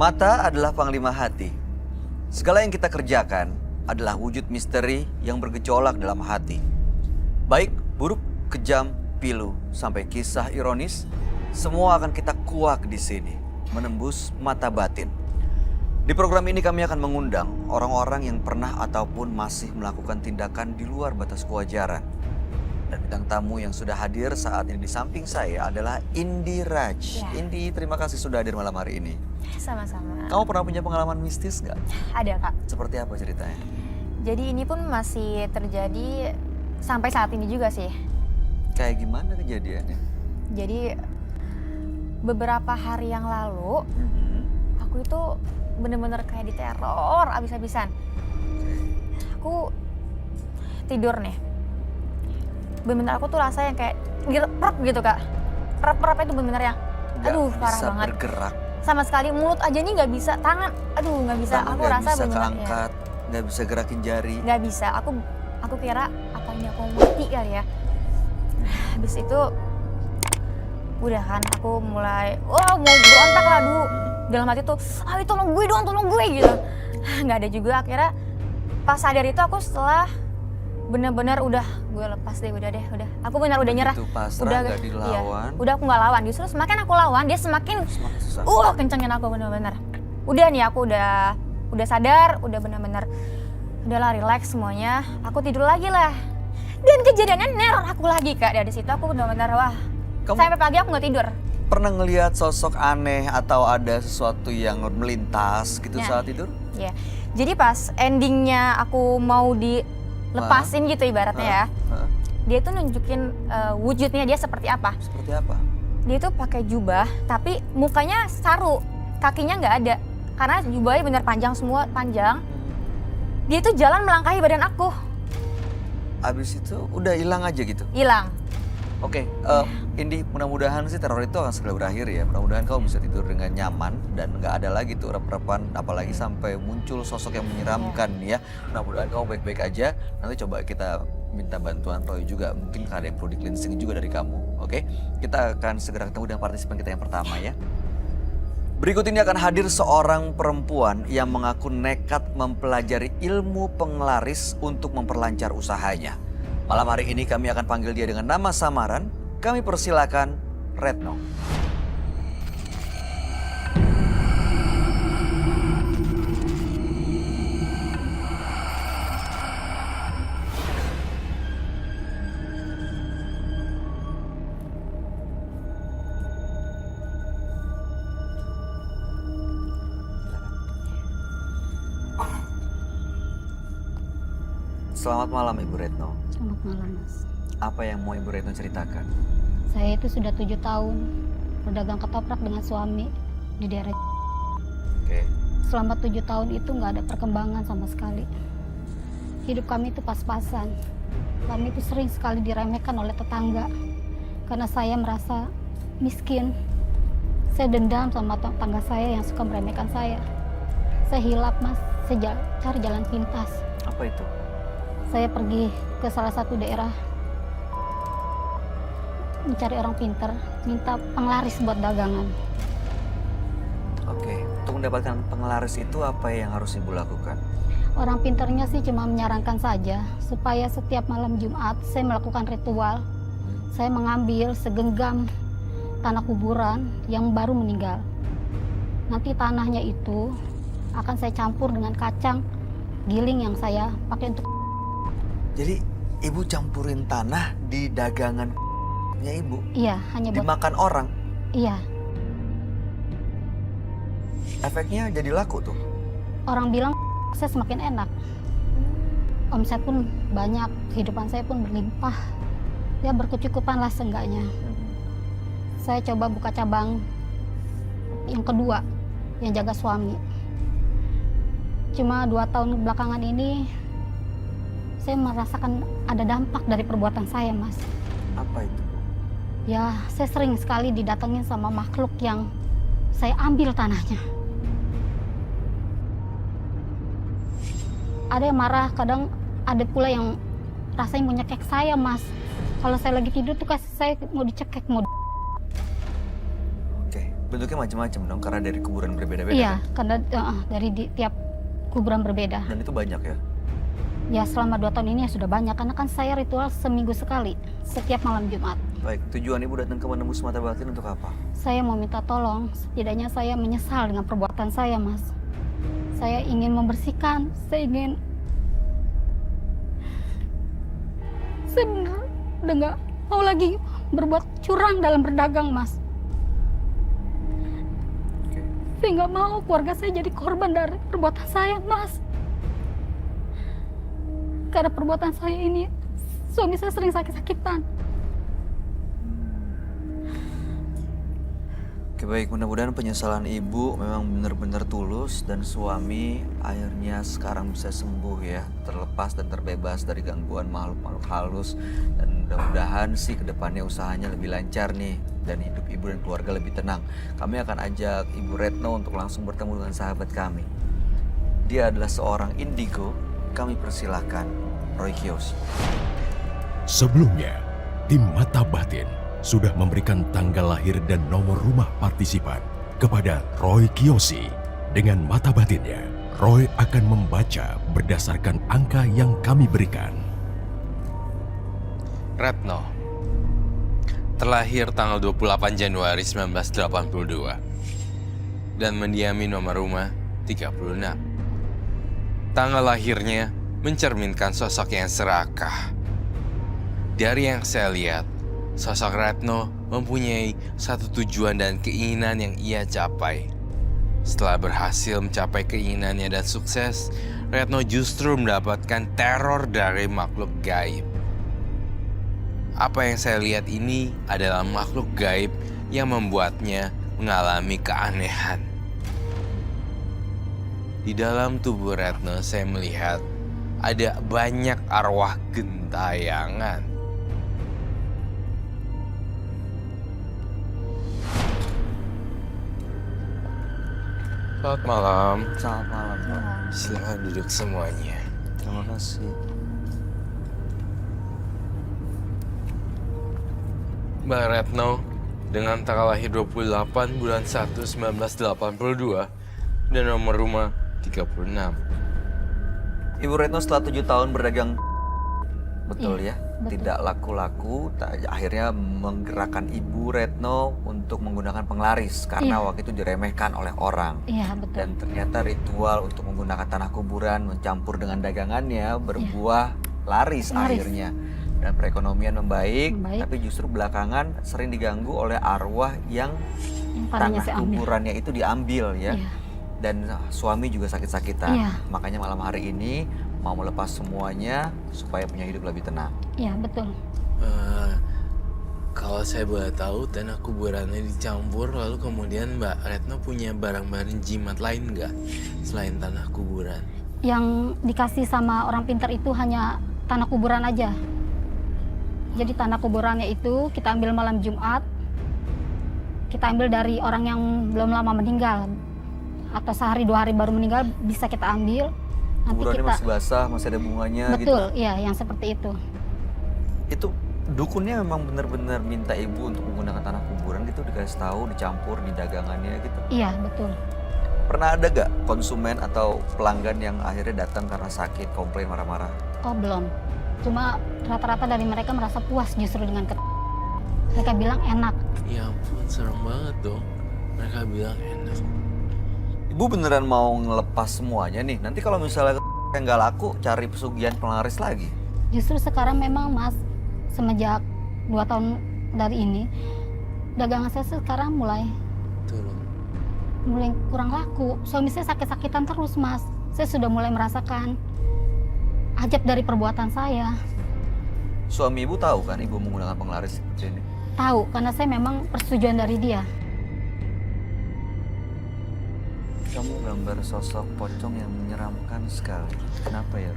Mata adalah panglima hati. Segala yang kita kerjakan adalah wujud misteri yang bergejolak dalam hati. Baik, buruk, kejam, pilu, sampai kisah ironis, semua akan kita kuak di sini, menembus mata batin. Di program ini kami akan mengundang orang-orang yang pernah ataupun masih melakukan tindakan di luar batas kewajaran. Dan bintang tamu yang sudah hadir saat ini di samping saya adalah Indi Raj. Ya. Indi, terima kasih sudah hadir malam hari ini. Sama-sama. Kamu pernah punya pengalaman mistis nggak? Ada, Kak. Seperti apa ceritanya? Jadi ini pun masih terjadi sampai saat ini juga sih. Kayak gimana kejadiannya? Jadi beberapa hari yang lalu aku itu bener-bener kayak diteror abis-abisan. Aku tidur nih. Bener-bener aku tuh rasa yang kayak rep gitu, Kak. Rep itu bener-bener yang aduh parah bisa banget. Bergerak. Sama sekali mulut aja nih nggak bisa, tangan aduh nggak bisa. Tangan Aku nggak rasa bisa bener-bener keangkat, nggak bisa gerakin jari. nggak bisa. Aku kira apa ini aku mati kali ya. Habis itu udah kan aku mulai mau berontak lah dulu. Dalam hati tuh, ayo tolong gue gitu. Nggak ada juga. Akhirnya pas sadar itu aku setelah benar-benar udah gue lepas deh, udah. Aku benar udah nyerah. Itu pasrah, Udah nggak dilawan. Iya, udah aku nggak lawan. Justru semakin aku lawan dia semakin Semakin susah. kencengin aku benar-benar. Udah nih aku udah sadar, udah benar-benar udahlah relax semuanya. Aku tidur lagi lah. Dan kejadiannya neror aku lagi, Kak. Dari situ aku benar-benar wah. Kamu- Sampai pagi aku nggak tidur. Pernah ngelihat sosok aneh atau ada sesuatu yang melintas gitu Ya. saat tidur? Ya. Jadi pas endingnya aku mau dilepasin gitu ibaratnya ya. Hah? Dia tuh nunjukin wujudnya dia seperti apa. Seperti apa? Dia tuh pakai jubah tapi mukanya saru, kakinya nggak ada. Karena jubahnya bener panjang semua, panjang. Dia tuh jalan melangkahi badan aku. Abis itu udah hilang aja gitu? Hilang. Oke, Indi, mudah-mudahan sih teror itu akan segera berakhir ya. Mudah-mudahan kamu bisa tidur dengan nyaman dan nggak ada lagi tuh rep-repan, apalagi sampai muncul sosok yang menyeramkan ya. Mudah-mudahan kamu baik-baik aja. Nanti coba kita minta bantuan Roy juga, mungkin ada yang perlu di-cleansing juga dari kamu. Oke, kita akan segera ketemu dengan partisipan kita yang pertama ya. Berikut ini akan hadir seorang perempuan yang mengaku nekat mempelajari ilmu penglaris untuk memperlancar usahanya. Malam hari ini kami akan panggil dia dengan nama samaran. Kami persilakan Retno. Selamat malam Ibu Retno. Selamat malam, Mas. Apa yang mau Ibu Retno ceritakan? Saya itu sudah 7 tahun berdagang ketoprak dengan suami di daerah. Oke. Selama 7 tahun itu nggak ada perkembangan sama sekali. Hidup kami itu pas-pasan. Kami itu sering sekali diremehkan oleh tetangga karena saya merasa miskin. Saya dendam sama tetangga saya yang suka meremehkan saya. Saya hilap, Mas. Saya cari jalan pintas. Apa itu? Saya pergi ke salah satu daerah mencari orang pintar, minta penglaris buat dagangan. Oke, untuk mendapatkan penglaris itu apa yang harus Ibu lakukan? Orang pintarnya sih cuma menyarankan saja supaya setiap malam Jumat saya melakukan ritual. Saya mengambil segenggam tanah kuburan yang baru meninggal. Nanti tanahnya itu akan saya campur dengan kacang giling yang saya pakai untuk. Jadi Ibu campurin tanah di dagangannya Ibu? Iya, hanya buat. Dimakan orang? Iya, Efeknya jadi laku tuh? orang bilang saya semakin enak. Omset pun banyak, kehidupan saya pun berlimpah. Ya berkecukupan lah seenggaknya. Saya coba buka cabang yang kedua, yang jaga suami. Cuma 2 tahun belakangan ini, saya merasakan ada dampak dari perbuatan saya, Mas. Apa itu? Ya, saya sering sekali didatengin sama makhluk yang saya ambil tanahnya. Ada yang marah, kadang ada pula yang rasanya mau nyekek saya, Mas. Kalau saya lagi tidur tuh saya mau dicekek, mau. Oke, Bentuknya macam-macam dong, karena dari kuburan berbeda-beda Iya, kan? karena dari tiap kuburan berbeda. Dan itu banyak ya? Ya selama 2 tahun ini ya sudah banyak, karena kan saya ritual seminggu sekali, setiap malam Jumat. Baik, tujuan ibu datang ke menembus mata batin untuk apa? Saya mau minta tolong, setidaknya saya menyesal dengan perbuatan saya, Mas. Saya ingin membersihkan, saya bener udah nggak mau lagi berbuat curang dalam berdagang, Mas. Oke. Saya nggak mau keluarga saya jadi korban dari perbuatan saya, Mas. Karena perbuatan saya ini, suami saya sering sakit-sakitan. Oke baik, mudah-mudahan penyesalan ibu memang benar-benar tulus dan suami akhirnya sekarang bisa sembuh ya, terlepas dan terbebas dari gangguan makhluk-makhluk halus, dan mudah-mudahan sih kedepannya usahanya lebih lancar nih dan hidup ibu dan keluarga lebih tenang. Kami akan ajak Ibu Retno untuk langsung bertemu dengan sahabat kami. Dia adalah seorang indigo. Kami persilahkan Roy Kiyoshi. Sebelumnya, tim Mata Batin sudah memberikan tanggal lahir dan nomor rumah partisipan kepada Roy Kiyoshi. Dengan mata batinnya, Roy akan membaca berdasarkan angka yang kami berikan. Retno, terlahir tanggal 28 Januari 1982 dan mendiami nomor rumah 36. Tanggal lahirnya mencerminkan sosok yang serakah. Dari yang saya lihat, sosok Retno mempunyai satu tujuan dan keinginan yang ia capai. Setelah berhasil mencapai keinginannya dan sukses, Retno justru mendapatkan teror dari makhluk gaib. Apa yang saya lihat ini adalah makhluk gaib yang membuatnya mengalami keanehan. Di dalam tubuh Retno saya melihat ada banyak arwah gentayangan. Selamat malam. Selamat malam, Pak. Silahkan duduk semuanya. Terima kasih. Mbak Retno dengan tanggal lahir 28 bulan 1 1982 dan nomor rumah 36. Ibu Retno setelah 7 tahun berdagang, betul Iya, ya, betul. tidak laku-laku, akhirnya menggerakkan Ibu Retno untuk menggunakan penglaris karena Iya. waktu itu diremehkan oleh orang. Iya, betul. Dan ternyata ritual untuk menggunakan tanah kuburan mencampur dengan dagangannya berbuah laris Laris. akhirnya. Dan perekonomian membaik, Membaik. tapi justru belakangan sering diganggu oleh arwah yang Yang tadinya tanah saya ambil. kuburannya itu diambil ya. Iya. Dan suami juga sakit-sakitan. Iya. Makanya malam hari ini mau melepas semuanya supaya punya hidup lebih tenang. Iya, betul. Kalau saya boleh tahu, tanah kuburannya dicampur, lalu kemudian Mbak Retno punya barang-barang jimat lain nggak selain tanah kuburan? Yang dikasih sama orang pintar itu hanya tanah kuburan aja. Jadi tanah kuburannya itu kita ambil malam Jumat, kita ambil dari orang yang belum lama meninggal, atau sehari 2 hari baru meninggal bisa kita ambil. Nanti Kuburannya kita masih basah, masih ada bunganya gitu. betul, iya yang seperti itu. Itu dukunnya memang benar-benar minta ibu untuk menggunakan tanah kuburan gitu, dikasih tahu, dicampur di dagangannya gitu. Iya betul. Pernah ada gak konsumen atau pelanggan yang akhirnya datang karena sakit, komplain, marah-marah? Oh belum. Cuma rata-rata dari mereka merasa puas justru dengan mereka bilang enak. Ya ampun, serem banget dong. Mereka bilang enak. Ibu beneran mau ngelepas semuanya nih? Nanti kalau misalnya nggak laku, cari pesugihan penglaris lagi. Justru sekarang memang Mas, semenjak 2 tahun dari ini, dagangan saya sekarang mulai Turun. kurang laku. Suami saya sakit-sakitan terus Mas. Saya sudah mulai merasakan ajab dari perbuatan saya. Suami ibu tahu kan ibu menggunakan penglaris seperti ini? Tahu, karena saya memang persetujuan dari dia. Kamu gambar sosok pocong yang menyeramkan sekali. Kenapa ya?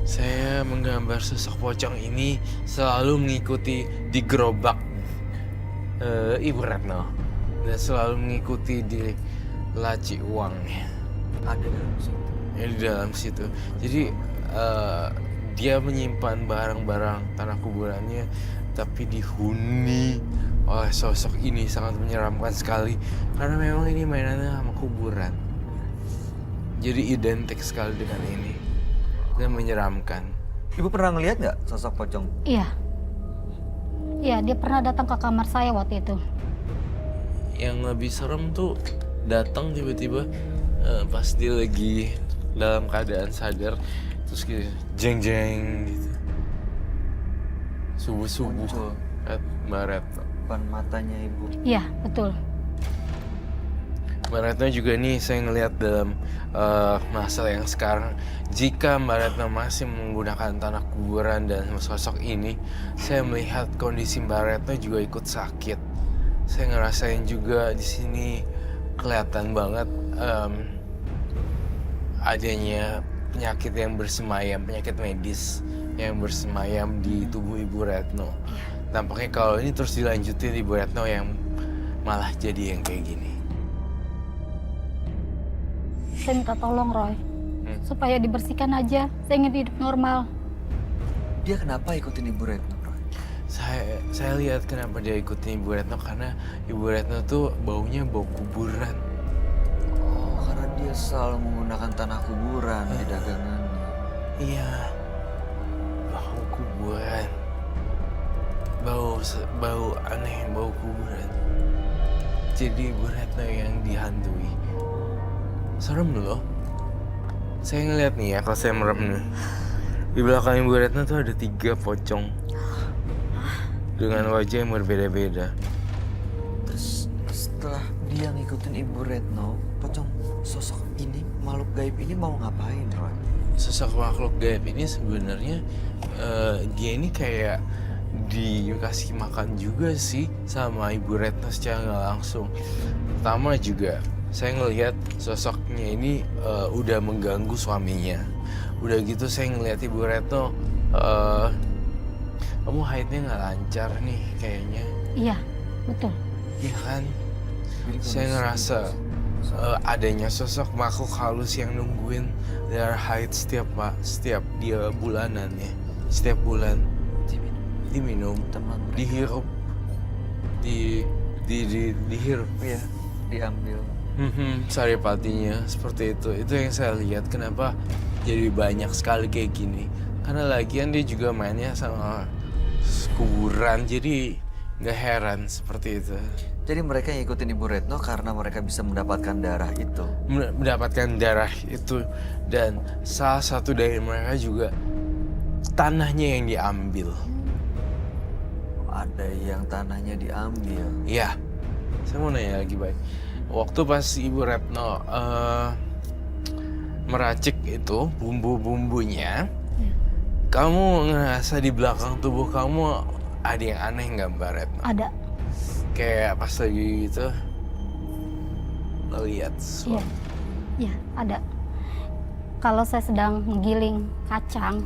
Saya menggambar sosok pocong ini selalu mengikuti di gerobak Ibu Retno. Dan selalu mengikuti di laci uangnya. Ada dalam situ. Ya, di dalam situ. Jadi dia menyimpan barang-barang tanah kuburannya tapi dihuni oleh sosok ini sangat menyeramkan sekali. Karena memang ini mainannya sama kuburan. Jadi identik sekali dengan ini. Dan menyeramkan. Ibu pernah ngeliat nggak sosok pocong? Iya. Iya, dia pernah datang ke kamar saya waktu itu. Yang lebih serem tuh datang tiba-tiba pas dia lagi dalam keadaan sadar. Terus gitu, jeng-jeng gitu. Subuh-subuh. Muncul. Mbak Retno. Depan matanya ibu. Iya, betul. Mbak Retno juga nih saya ngelihat dalam masa yang sekarang, jika Mbak Retno masih menggunakan tanah kuburan dan sosok ini, saya melihat kondisi Mbak Retno juga ikut sakit. Saya ngerasain juga di sini kelihatan banget adanya penyakit yang bersemayam, penyakit medis yang bersemayam di tubuh Ibu Retno. Tampaknya kalau ini terus dilanjutin Ibu Retno yang malah jadi yang kayak gini. Saya minta tolong Roy, supaya dibersihkan aja. Saya ingin hidup normal. Dia kenapa ikutin Ibu Retno, Roy? Saya lihat kenapa dia ikutin Ibu Retno, karena Ibu Retno tuh baunya bau kuburan. Oh, karena dia selalu menggunakan tanah kuburan di dagangannya. Iya, bau kuburan. Bau aneh, bau kuburan. Jadi Ibu Retno yang dihantui. Serem loh. Saya ngeliat nih ya, kalau saya merem nih. Di belakang Ibu Retno tuh ada 3 pocong. Dengan wajah yang berbeda-beda. Terus setelah dia ngikutin Ibu Retno, pocong sosok ini, makhluk gaib ini mau ngapain, Roy? Sosok makhluk gaib ini sebenarnya dia ini kayak dikasih makan juga sih sama Ibu Retno secara nggak langsung. Pertama juga saya ngelihat sosoknya ini udah mengganggu suaminya. Udah gitu saya ngelihat Ibu Retno, kamu haidnya nggak lancar nih kayaknya. Iya, betul. Iya kan? Jadi Saya kondisi- ngerasa adanya sosok makhluk halus yang nungguin darah haid setiap dia bulanan ya. Setiap bulan diminum, teman dihirup, dihirup. ya diambil. Saripatinya seperti itu. Itu yang saya lihat kenapa jadi banyak sekali kayak gini. Karena lagian dia juga mainnya sama kuburan, jadi nggak heran seperti itu. Jadi mereka yang ikutin Ibu Retno karena mereka bisa mendapatkan darah itu. Mendapatkan darah itu, dan salah satu dari mereka juga tanahnya yang diambil. Ada yang tanahnya diambil. Iya, saya mau nanya lagi baik. Waktu pas Ibu Retno meracik itu bumbu-bumbunya, kamu ngerasa di belakang tubuh kamu ada yang aneh nggak Mbak Retno? Ada. Kayak pas lagi gitu ngeliat Iya. sesuatu. Iya, ada. Kalau saya sedang menggiling kacang,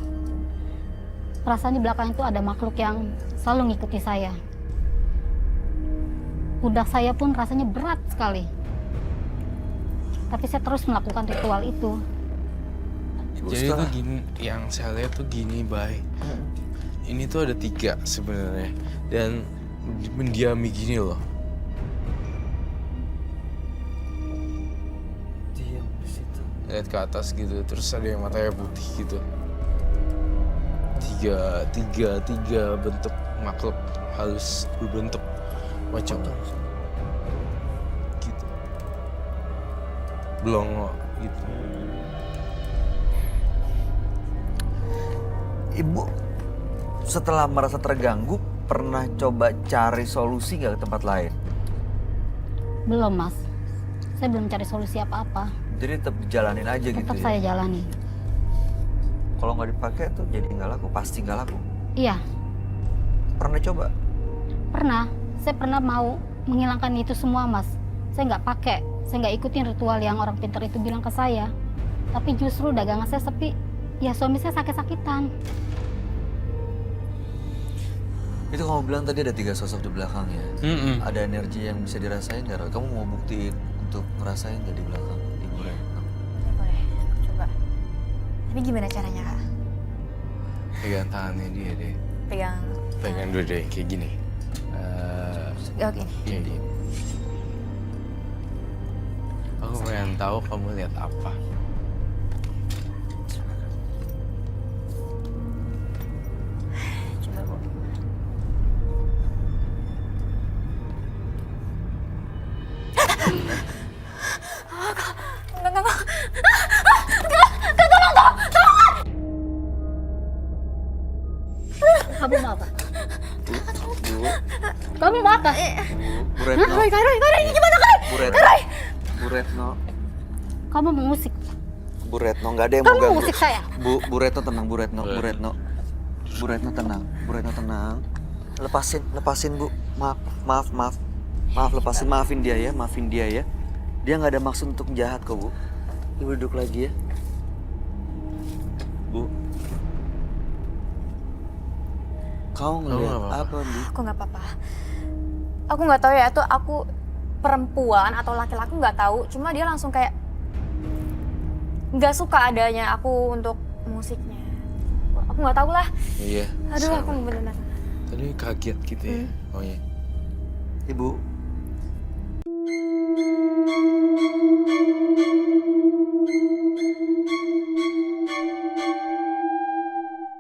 perasaan di belakang itu ada makhluk yang selalu ngikuti saya. Pundak saya pun rasanya berat sekali. Tapi saya terus melakukan ritual itu. Ibu, Jadi setelah- tuh gini, yang saya lihat tuh gini, Bay. Ini tuh ada 3 sebenarnya, dan mendiami gini loh. diam di situ. Lihat ke atas gitu, terus ada yang matanya putih gitu. Tiga bentuk makhluk halus berbentuk macam gitu. Blongo gitu. Ibu setelah merasa terganggu pernah coba cari solusi nggak ke tempat lain? Belum, Mas. Saya belum cari solusi apa-apa. Jadi tetap dijalanin aja gitu Tetap ya? saya jalani. Kalau nggak dipakai tuh jadi nggak laku, pasti nggak laku. Iya, Pernah coba? pernah. Saya pernah mau menghilangkan itu semua, Mas. Saya nggak pakai. Saya nggak ikutin ritual yang orang pintar itu bilang ke saya. Tapi justru dagangan saya sepi. Ya suami saya sakit-sakitan. Itu kamu bilang tadi ada 3 sosok di belakangnya. Mm-mm. Ada energi yang bisa dirasain nggak? Roy? Kamu mau buktiin untuk ngerasain nggak di belakang Ibu Retno? Boleh, aku coba. Tapi gimana caranya, Kak? Pegang tangannya dia deh. Pegang. Pegang dua deh, kayak gini. Oke. Indi. Aku pengen tahu kamu lihat apa. Coba Bu. Enggak. Kamu mau apa? Bu, Kamu mau apa? Bu Retno, Roy, ini gimana Roy? Bu Retno, Bu Retno, Kamu mengusik. Bu Retno, nggak ada yang Kamu mau ganggu. mengusik saya. Bu Retno tenang, Bu Retno, Bu Retno. Bu Retno tenang, Bu Retno tenang. Lepasin Bu. Maaf, lepasin, maafin dia ya. Dia nggak ada maksud untuk jahat kok Bu. Ibu duduk lagi ya. Bu. Kau ngeliat nggak apa Bu? Aku nggak apa-apa. Aku nggak tahu ya, itu aku perempuan atau laki-laki nggak tahu. Cuma dia langsung kayak nggak suka adanya aku untuk musiknya. Aku nggak tahu lah. Iya. Aduh, sama. aku bener-bener. Tadi kaget gitu ya. Oh iya. Ibu,